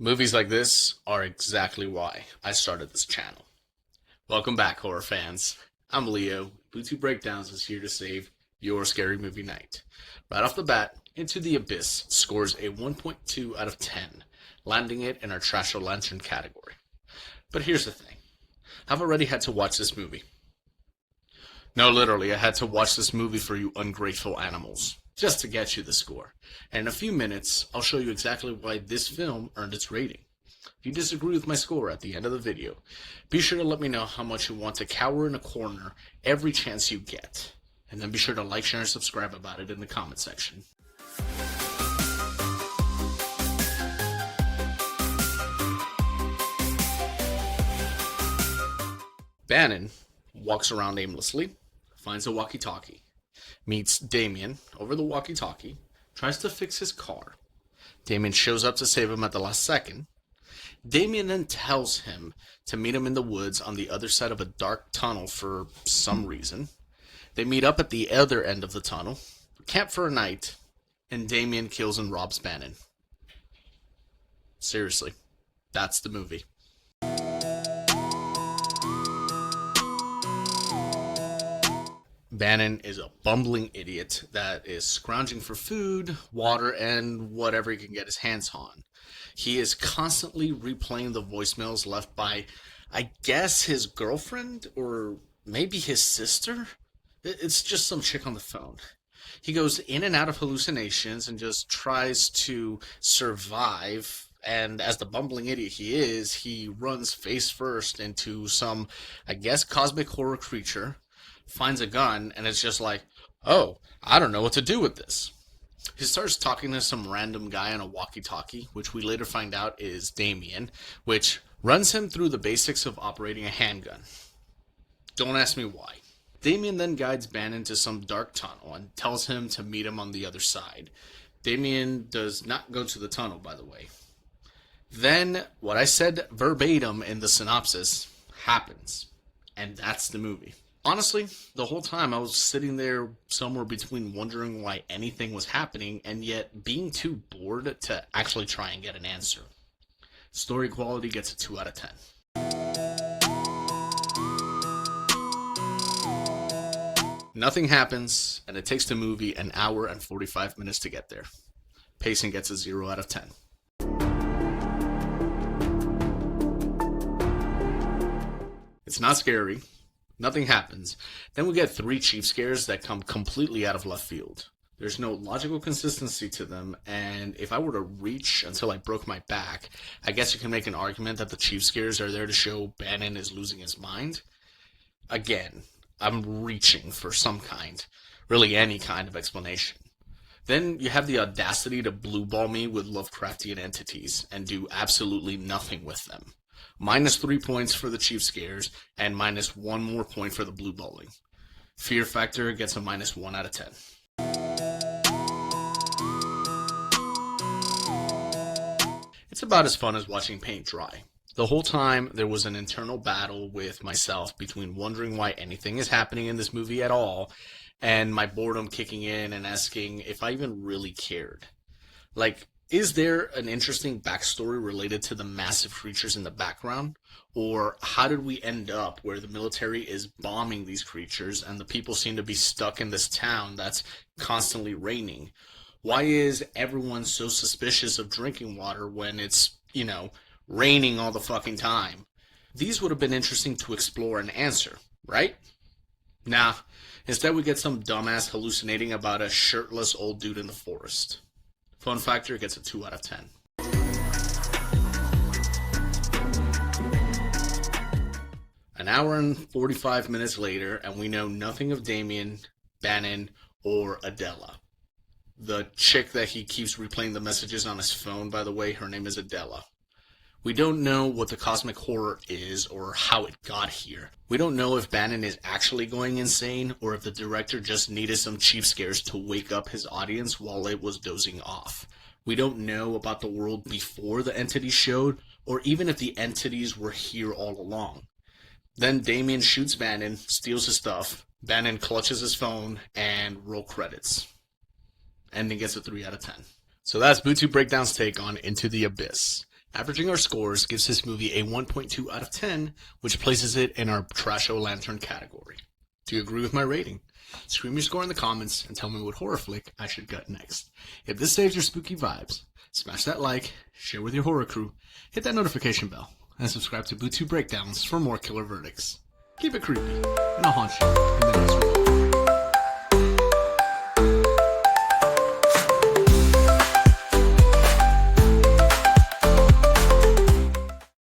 Movies like this are exactly why I started this channel. Welcome back, horror fans. I'm Leo. Bootube Breakdowns is here to save your scary movie night. Right off the bat, Into the Abyss scores a 1.2 out of 10, landing it in our Trash or Lantern category. But here's the thing. I've already had to watch this movie. No, literally, I had to watch this movie for you ungrateful animals, just to get you the score. And in a few minutes, I'll show you exactly why this film earned its rating. If you disagree with my score at the end of the video, be sure to let me know how much you want to cower in a corner every chance you get. And then be sure to like, share, and subscribe about it in the comment section. Bannon walks around aimlessly, finds a walkie-talkie, meets Damien over the walkie-talkie, tries to fix his car. Damien shows up to save him at the last second. Damien then tells him to meet him in the woods on the other side of a dark tunnel for some reason. They meet up at the other end of the tunnel, camp for a night, and Damien kills and robs Bannon. Seriously, that's the movie. Bannon is a bumbling idiot that is scrounging for food, water, and whatever he can get his hands on. He is constantly replaying the voicemails left by, I guess, his girlfriend or maybe his sister? It's just some chick on the phone. He goes in and out of hallucinations and just tries to survive. And as the bumbling idiot he is, he runs face first into some, I guess, cosmic horror creature, finds a gun, and it's just like, oh, I don't know what to do with this. He starts talking to some random guy on a walkie-talkie, which we later find out is Damien, which runs him through the basics of operating a handgun. Don't ask me why. Damien then guides Bannon to some dark tunnel and tells him to meet him on the other side. Damien does not go to the tunnel, by the way. Then, what I said verbatim in the synopsis happens, and that's the movie. Honestly, the whole time I was sitting there somewhere between wondering why anything was happening and yet being too bored to actually try and get an answer. Story quality gets a 2 out of 10. Nothing happens, and it takes the movie an hour and 45 minutes to get there. Pacing gets a 0 out of 10. It's not scary. Nothing happens. Then we get 3 chief scares that come completely out of left field. There's no logical consistency to them, and if I were to reach until I broke my back, I guess you can make an argument that the chief scares are there to show Bannon is losing his mind. Again, I'm reaching for some kind, really any kind of explanation. Then you have the audacity to blueball me with Lovecraftian entities and do absolutely nothing with them. -3 points for the chief scares, and -1 more point for the blue bowling. Fear factor gets a -1 out of 10. It's about as fun as watching paint dry. The whole time, there was an internal battle with myself between wondering why anything is happening in this movie at all, and my boredom kicking in and asking if I even really cared. Like, is there an interesting backstory related to the massive creatures in the background? Or how did we end up where the military is bombing these creatures and the people seem to be stuck in this town that's constantly raining? Why is everyone so suspicious of drinking water when it's, raining all the fucking time? These would have been interesting to explore and answer, right? Nah, instead we get some dumbass hallucinating about a shirtless old dude in the forest. Fun factor gets a 2 out of 10. An hour and 45 minutes later, and we know nothing of Damien, Bannon, or Adela. The chick that he keeps replaying the messages on his phone, by the way, her name is Adela. We don't know what the cosmic horror is or how it got here. We don't know if Bannon is actually going insane or if the director just needed some chief scares to wake up his audience while it was dozing off. We don't know about the world before the entities showed or even if the entities were here all along. Then Damien shoots Bannon, steals his stuff, Bannon clutches his phone, and roll credits. Ending gets a 3 out of 10. So that's Bootube Breakdowns' take on Into the Abyss. Averaging our scores gives this movie a 1.2 out of 10, which places it in our Trash-O-Lantern category. Do you agree with my rating? Scream your score in the comments and tell me what horror flick I should gut next. If this saves your spooky vibes, smash that like, share with your horror crew, hit that notification bell, and subscribe to Bootube Breakdowns for more killer verdicts. Keep it creepy, and I'll haunt you in the next one.